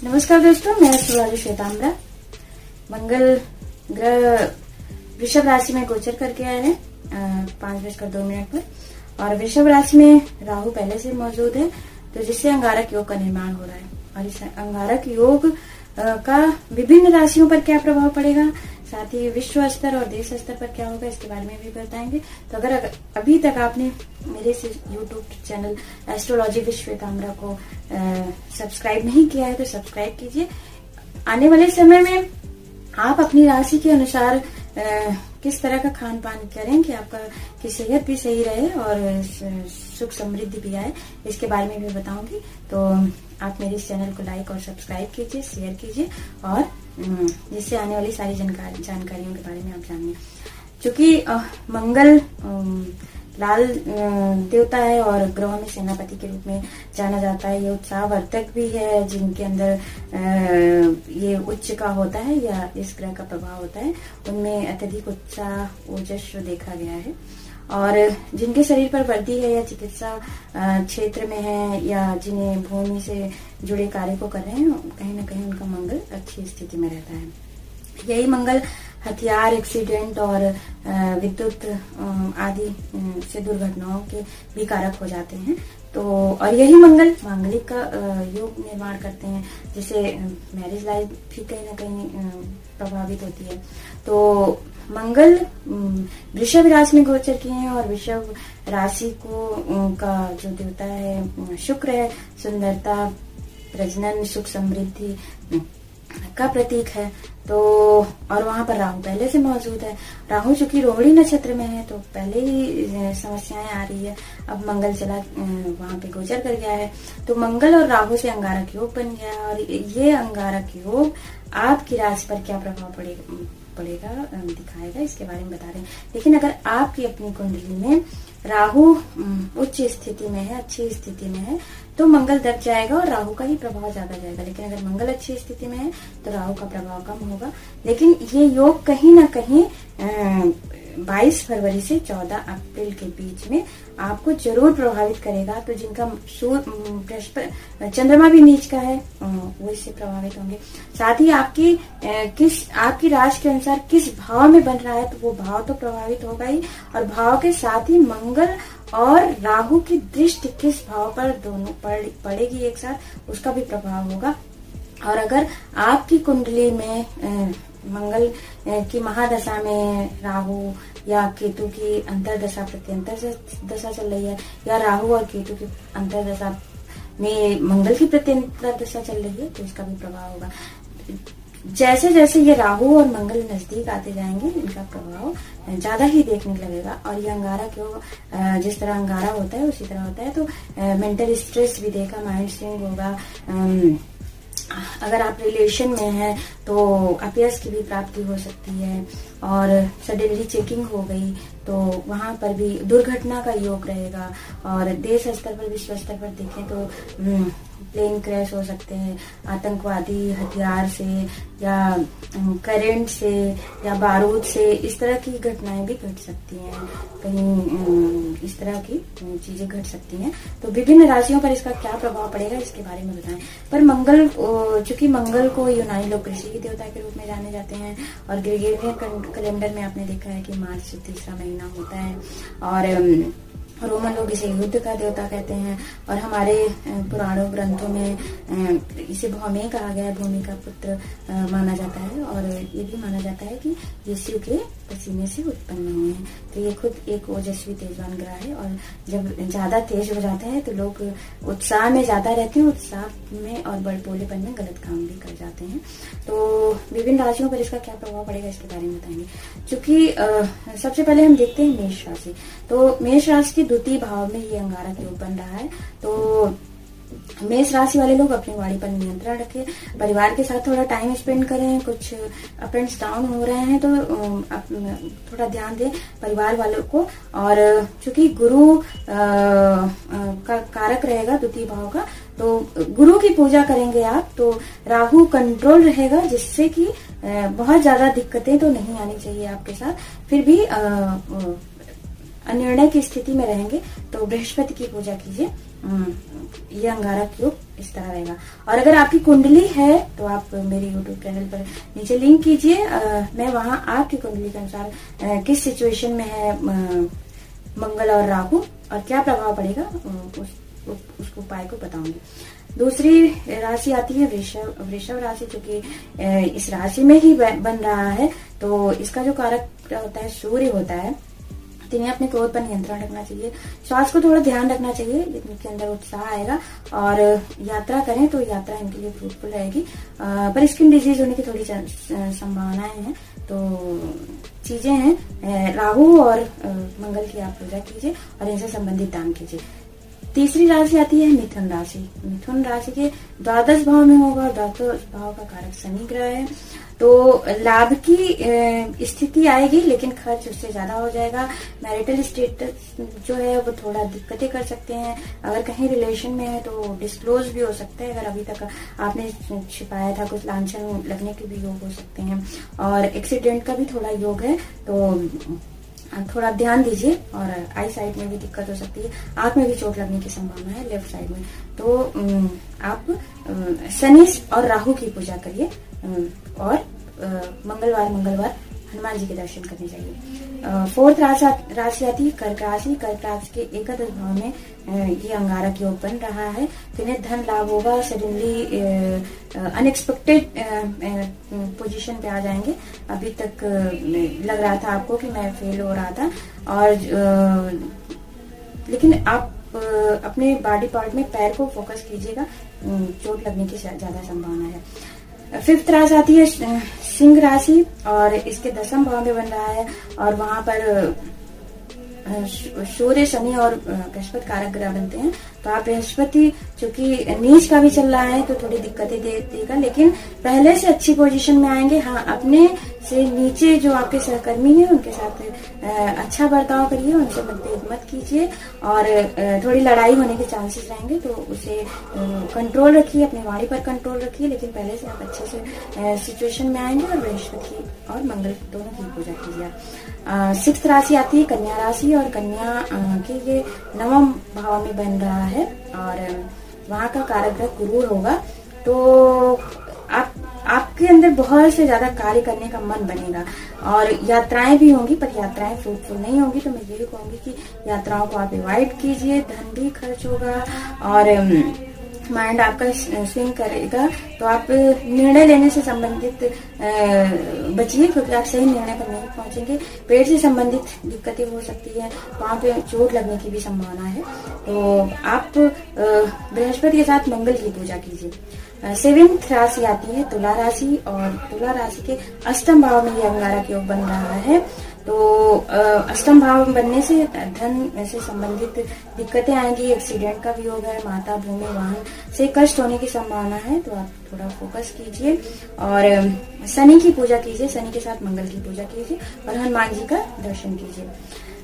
नमस्कार दोस्तों, मैं एस्ट्रोलॉजर श्वेतांबरा। मंगल ग्रह वृषभ राशि में गोचर करके आए हैं 5:02 पर, और वृषभ राशि में राहु पहले से मौजूद है, तो जिससे अंगारक योग का निर्माण हो रहा है। और इस अंगारक योग का विभिन्न राशियों पर क्या प्रभाव पड़ेगा, साथ ही विश्व स्तर और देश स्तर पर क्या होगा, इसके बारे में भी बताएंगे। तो अगर अभी तक आपने मेरे इस यूट्यूब चैनल एस्ट्रोलॉजी विद श्वेतांबरा को सब्सक्राइब नहीं किया है तो सब्सक्राइब कीजिए। आने वाले समय में आप अपनी राशि के अनुसार किस तरह का खान पान करें कि आपका की सेहत भी सही रहे और सुख समृद्धि भी आए, इसके बारे में भी बताऊंगी। तो आप मेरे इस चैनल को लाइक और सब्सक्राइब कीजिए, शेयर कीजिए, और जिससे आने वाली सारी जानकारियों के बारे में आप जानिए। क्योंकि मंगल लाल देवता है और ग्रहों में सेनापति के रूप में जाना जाता है। ये उत्साहवर्धक भी है, जिनके अंदर ये उच्च का होता है या इस ग्रह का प्रभाव होता है, उनमें अत्यधिक उत्साह ओजस देखा गया है। और जिनके शरीर पर वर्दी है या चिकित्सा क्षेत्र में है या जिन्हें भूमि से जुड़े कार्य को कर रहे हैं, कहीं ना कहीं उनका मंगल अच्छी स्थिति में रहता है। यही मंगल हथियार, एक्सीडेंट और विद्युत आदि से दुर्घटनाओं के भी कारक हो जाते हैं। तो और यही मंगल मांगलिक का योग निर्माण करते हैं, जिससे मैरिज लाइफ भी कहीं ना कहीं प्रभावित होती है। तो मंगल वृषभ राशि में गोचर किए हैं, और वृषभ राशि को का जो देवता है शुक्र है, सुंदरता, प्रजनन, सुख समृद्धि का प्रतीक है। तो और वहां पर राहु पहले से मौजूद है। राहु चूंकि रोहिणी नक्षत्र में है तो पहले ही समस्याएं आ रही है। अब मंगल चला वहां पे गोचर कर गया है, तो मंगल और राहु से अंगारक योग बन गया है। और ये अंगारक योग आपकी राशि पर क्या प्रभाव पड़ेगा दिखाएगा, इसके बारे में बता रहे हैं। लेकिन अगर आपकी अपनी कुंडली में राहु उच्च स्थिति में है, अच्छी स्थिति में है, तो मंगल दब जाएगा और राहु का ही प्रभाव ज्यादा जाएगा। लेकिन अगर मंगल अच्छी स्थिति में है तो राहु का प्रभाव कम होगा। लेकिन ये योग कहीं ना कहीं 22 फरवरी से 14 अप्रैल के बीच में आपको जरूर प्रभावित करेगा। तो जिनका चंद्रमा भी नीच का है वो इससे प्रभावित होंगे। साथ ही आपकी राशि के अनुसार किस भाव में बन रहा है, तो वो भाव तो प्रभावित होगा ही, और भाव के साथ ही मंगल और राहु की दृष्टि किस भाव पर दोनों पड़ेगी एक साथ, उसका भी प्रभाव होगा। और अगर आपकी कुंडली में मंगल की महादशा में राहु या केतु की अंतरदशा प्रत्यंतर दशा चल रही है, या राहु और केतु की अंतरदशा में मंगल की प्रत्यंतर दशा चल रही है, तो इसका भी प्रभाव होगा। जैसे जैसे ये राहु और मंगल नजदीक आते जाएंगे, इनका प्रभाव ज्यादा ही देखने लगेगा। और ये अंगारा क्यों, जिस तरह अंगारा होता है उसी तरह होता है। तो मेंटल स्ट्रेस भी देगा, माइंड स्विंग होगा। अगर आप रिलेशन में हैं तो अपयश की भी प्राप्ति हो सकती है, और सडनली चेकिंग हो गई तो वहां पर भी दुर्घटना का योग रहेगा। और देश स्तर पर, विश्व स्तर पर देखें तो प्लेन क्रैश हो सकते हैं, आतंकवादी हथियार से या करंट से या बारूद से, इस तरह की घटनाएं भी घट सकती हैं। कहीं इस तरह की चीजें घट सकती हैं। तो विभिन्न राशियों पर इसका क्या प्रभाव पड़ेगा, इसके बारे में बताएं। पर मंगल, चूंकि मंगल को यूनानी लोग कृषि की देवता के रूप में जाने जाते हैं, और ग्रेगोरियन कैलेंडर में आपने देखा है कि मार्च से तीसरा महीना होता है, और रोमन लोग इसे युद्ध का देवता कहते हैं। और हमारे पुराणों ग्रंथों में इसे भौमे कहा गया है, भूमि का पुत्र माना जाता है। और ये भी माना जाता है कि ये शिव के पसीने से उत्पन्न हुए हैं। तो ये खुद एक ओजस्वी तेजवान ग्रह है, और जब ज्यादा तेज हो जाता है तो लोग उत्साह में ज्यादा रहते हैं, उत्साह में और बड़बोलेपन में गलत काम भी कर जाते हैं। तो विभिन्न राशियों पर इसका क्या प्रभाव पड़ेगा, इसके बारे में बताएंगे। क्योंकि सबसे पहले हम देखते हैं मेष राशि। तो मेष राशि के द्वितीय भाव में ये अंगारक योग बन रहा है। तो मेष राशि वाले लोग अपनी वाणी पर नियंत्रण रखें, परिवार के साथ थोड़ा टाइम स्पेंड करें। कुछ अप एंड डाउन हो रहे हैं तो थोड़ा ध्यान दें परिवार वालों को। और चूंकि गुरु का कारक रहेगा द्वितीय भाव का, तो गुरु की पूजा करेंगे आप तो राहु कंट्रोल रहेगा, जिससे कि बहुत ज्यादा दिक्कतें तो नहीं आनी चाहिए आपके साथ। फिर भी अनिर्णय की स्थिति में रहेंगे तो बृहस्पति की पूजा कीजिए। ये अंगारक योग इस तरह रहेगा। और अगर आपकी कुंडली है तो आप मेरे YouTube चैनल पर नीचे लिंक कीजिए, मैं वहां आपकी कुंडली के अनुसार किस सिचुएशन में है मंगल और राहु और क्या प्रभाव पड़ेगा उसको उपाय को बताऊंगी। दूसरी राशि आती है वृषभ राशि, जो कि इस राशि में ही बन रहा है। तो इसका जो कारक होता है सूर्य होता है। तो इन्हें अपने क्रोध पर नियंत्रण रखना चाहिए, स्वास्थ्य को थोड़ा ध्यान रखना चाहिए, इनके अंदर उत्साह आएगा और यात्रा करें तो यात्रा इनके लिए फ्रूटफुल रहेगी। पर स्किन डिजीज होने की थोड़ी संभावनाएं हैं। तो चीजें हैं, राहु और मंगल की आप पूजा कीजिए और इनसे संबंधित दान कीजिए। तीसरी राशि आती है मिथुन राशि। मिथुन राशि के द्वादश भाव में होगा, द्वादश भाव का कारक शनि ग्रह है। तो लाभ की स्थिति आएगी लेकिन खर्च उससे ज्यादा हो जाएगा। मैरिटल स्टेटस जो है वो थोड़ा दिक्कतें कर सकते हैं। अगर कहीं रिलेशन में है तो डिस्क्लोज भी हो सकता है, अगर अभी तक आपने छिपाया था कुछ लांछन लगने के भी योग हो सकते हैं। और एक्सीडेंट का भी थोड़ा योग है, तो थोड़ा ध्यान दीजिए। और आई साइड में भी दिक्कत हो सकती है, आंख में भी चोट लगने की संभावना है लेफ्ट साइड में। तो आप शनि और राहु की पूजा करिए और मंगलवार हनुमान जी के दर्शन करने चाहिए। फोर्थ राशि आती है कर्क राशि। कर्क राशि के एकादश भाव में ये अंगारक योग बन रहा है। तो इन्हें धन लाभ होगा, सडनली अनएक्सपेक्टेड पोजीशन पे आ जाएंगे। अभी तक लग रहा था आपको कि मैं फेल हो रहा था और लेकिन आप अपने बॉडी पार्ट में पैर को फोकस कीजिएगा, चोट लगने की ज्यादा संभावना है। फिफ्थ राशि आती है सिंह राशि और इसके दसम भाव में बन रहा है और वहां पर सूर्य शनि और बृहस्पति कारक ग्रह बनते हैं। तो आप बृहस्पति चूंकि नीच का भी चल रहा है तो थोड़ी दिक्कतें देगा, लेकिन पहले से अच्छी पोजीशन में आएंगे। हाँ, अपने से नीचे जो आपके सहकर्मी हैं उनके साथ अच्छा बर्ताव करिए, उनसे मतभेद मत कीजिए और थोड़ी लड़ाई होने के चांसेस रहेंगे। तो उसे कंट्रोल रखिए, अपनी वाणी पर कंट्रोल रखिए, लेकिन पहले से आप अच्छे से सिचुएशन में आएंगे। और बृहस्पति और मंगल दोनों की पूजा कीजिए। सिक्स्थ राशि आती है कन्या राशि और कन्या के ये नवम भाव में बन रहा है और वहां का कारक ग्रह गुरु होगा। तो आपके अंदर बहुत से ज्यादा कार्य करने का मन बनेगा और यात्राएं भी होंगी, पर यात्राएं फ्रूटफुल नहीं होंगी। तो मैं यही कहूंगी कि यात्राओं को आप अवॉइड कीजिए, धन भी खर्च होगा और माइंड आपका स्विंग करेगा। तो आप निर्णय लेने से संबंधित बचिए, क्योंकि आप सही निर्णय पर नहीं पहुंचेंगे। पेट से संबंधित दिक्कतें हो सकती है, वहां पे चोट लगने की भी संभावना है। तो आप बृहस्पति के साथ मंगल की पूजा कीजिए। सेवेंथ राशि आती है तुला राशि और तुला राशि के अष्टम भाव में ये अंगारक योग बन रहा है। तो अष्टम भाव बनने से धन से संबंधित दिक्कतें आएंगी, एक्सीडेंट का भी योग है, माता भूमि वाहन से कष्ट होने की संभावना है। तो आप थोड़ा फोकस कीजिए और शनि की पूजा कीजिए, शनि के साथ मंगल की पूजा कीजिए और हनुमान जी का दर्शन कीजिए।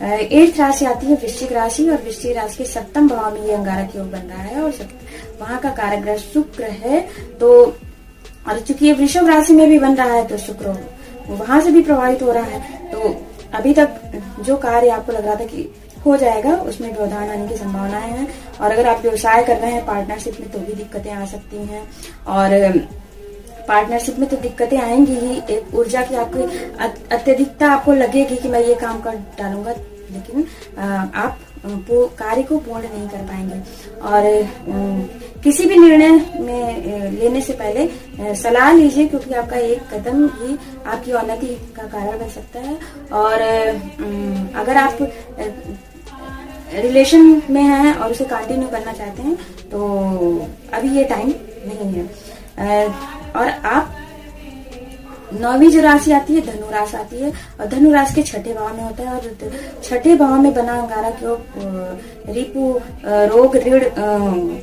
एट्थ राशि आती है वृश्चिक राशि और वृश्चिक राशि के सप्तम भाव में ये अंगारक योग बन रहा है और वहां का कारक ग्रह शुक्र है। तो और चूंकि ये वृषभ राशि में भी बन रहा है तो शुक्र वहां से भी प्रभावित हो रहा है। तो अभी तक जो कार्य आपको लग रहा था कि हो जाएगा, उसमें व्यवधान आने की संभावनाएं हैं। और अगर आप व्यवसाय कर रहे हैं पार्टनरशिप में तो भी दिक्कतें आ सकती हैं और पार्टनरशिप में तो दिक्कतें आएंगी ही। एक ऊर्जा की आपकी अत्यधिकता आपको लगेगी कि मैं ये काम कर डालूंगा, लेकिन आप कार्य को पूर्ण नहीं कर पाएंगे। और किसी भी निर्णय में लेने से पहले सलाह लीजिए, क्योंकि आपका एक कदम ही आपकी उन्नति का कारण बन सकता है। और अगर आप रिलेशन में हैं और उसे कंटिन्यू करना चाहते हैं तो अभी ये टाइम नहीं है। और आप नौवीं जो राशि आती है धनु राशि आती है और धनु राशि के छठे भाव में होता है और छठे भाव में बना अंगारक योग रिपु रोग ऋण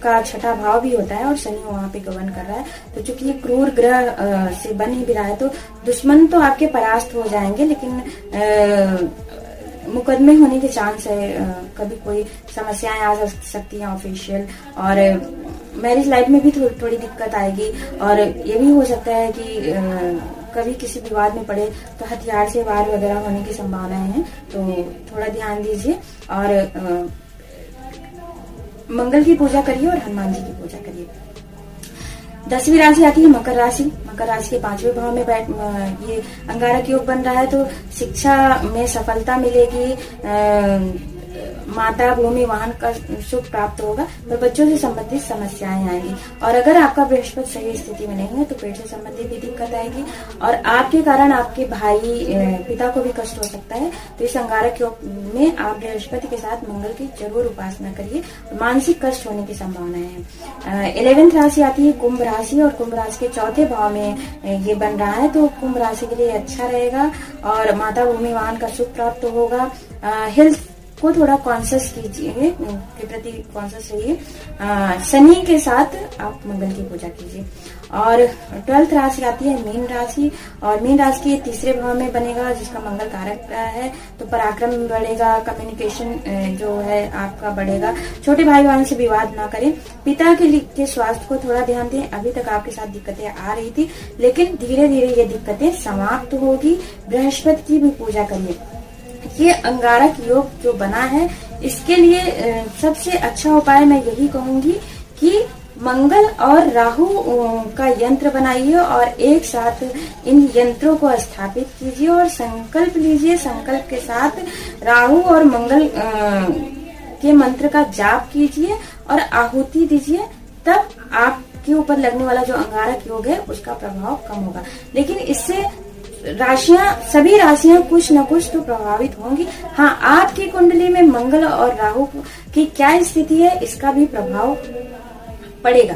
का छठा भाव भी होता है और शनि वहां पे गमन कर रहा है। तो चूंकि ये क्रूर ग्रह से बन ही भी रहा है तो दुश्मन तो आपके परास्त हो जाएंगे, लेकिन मुकदमे होने के चांस है, कभी कोई समस्याएं आ सकती हैं ऑफिशियल। और मैरिज लाइफ में भी थोड़ी दिक्कत आएगी और ये भी हो सकता है कि कभी किसी विवाद में पड़े तो हथियार से वार वगैरह होने की संभावनाएं हैं। तो थोड़ा ध्यान दीजिए। और मंगल की पूजा करिए और हनुमान जी की पूजा करिए। 10वीं राशि आती है मकर राशि। मकर राशि के 5वें भाव में ये अंगारक योग बन रहा है, तो शिक्षा में सफलता मिलेगी, माता भूमि वाहन का सुख प्राप्त होगा, पर बच्चों से संबंधित समस्याएं आएंगी। और अगर आपका बृहस्पति सही स्थिति में नहीं है तो पेट से संबंधित भी दिक्कत आएगी और आपके कारण आपके भाई पिता को भी कष्ट हो सकता है। तो इस अंगारक योग में आप बृहस्पति के साथ मंगल की जरूर उपासना करिए, मानसिक कष्ट होने की संभावना है। 11th राशि आती है कुंभ राशि, और कुंभ राशि के 4थे भाव में ये बन रहा है, तो कुंभ राशि के लिए अच्छा रहेगा और माता भूमि वाहन का सुख प्राप्त होगा। हेल्थ को थोड़ा कॉन्शियस कीजिए, के प्रति कॉन्शियस रहिए। शनि के साथ आप मंगल की पूजा कीजिए। और 12th राशि आती है मीन राशि, और मीन राशि के 3रे भाव में बनेगा जिसका मंगल कारक है, तो पराक्रम बढ़ेगा, कम्युनिकेशन जो है आपका बढ़ेगा। छोटे भाई बहन से विवाद ना करें। पिता के स्वास्थ्य को थोड़ा ध्यान दें। अभी तक आपके साथ दिक्कतें आ रही थी, लेकिन धीरे धीरे ये दिक्कतें समाप्त होगी। बृहस्पति की भी पूजा करिए। ये अंगारक योग जो बना है, इसके लिए सबसे अच्छा उपाय मैं यही कहूंगी कि मंगल और राहु का यंत्र बनाइए और एक साथ इन यंत्रों को स्थापित कीजिए और संकल्प लीजिए। संकल्प के साथ राहु और मंगल के मंत्र का जाप कीजिए और आहुति दीजिए, तब आपके ऊपर लगने वाला जो अंगारक योग है उसका प्रभाव कम होगा। लेकिन इससे सभी राशियां कुछ न कुछ तो प्रभावित होंगी। हाँ, आपकी कुंडली में मंगल और राहु की क्या स्थिति है इसका भी प्रभाव पड़ेगा।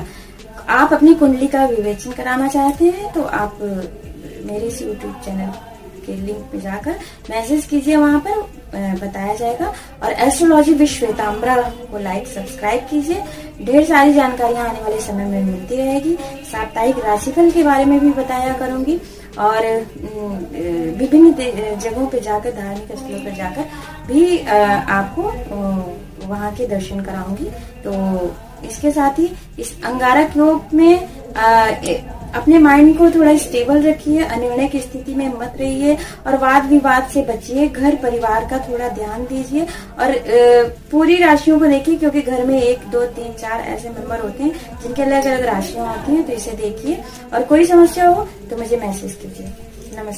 आप अपनी कुंडली का विवेचन कराना चाहते हैं तो आप मेरे इस YouTube चैनल के लिंक पे जाकर मैसेज कीजिए, वहां पर बताया जाएगा। और एस्ट्रोलॉजी विद श्वेतांबरा को लाइक सब्सक्राइब कीजिए। ढेर सारी जानकारियां आने वाले समय में मिलती रहेगी। साप्ताहिक राशिफल के बारे में भी बताया करूंगी और विभिन्न जगहों पे जाकर, धार्मिक स्थलों पर जाकर भी आपको वहां के दर्शन कराऊंगी। तो इसके साथ ही इस अंगारक योग में अपने माइंड को थोड़ा स्टेबल रखिए, अनिर्णय की स्थिति में मत रहिए और वाद विवाद से बचिए। घर परिवार का थोड़ा ध्यान दीजिए और पूरी राशियों को देखिए, क्योंकि घर में 1, 2, 3, 4 ऐसे मेंबर होते हैं जिनके अलग अलग राशियां होती हैं। तो इसे देखिए और कोई समस्या हो तो मुझे मैसेज कीजिए।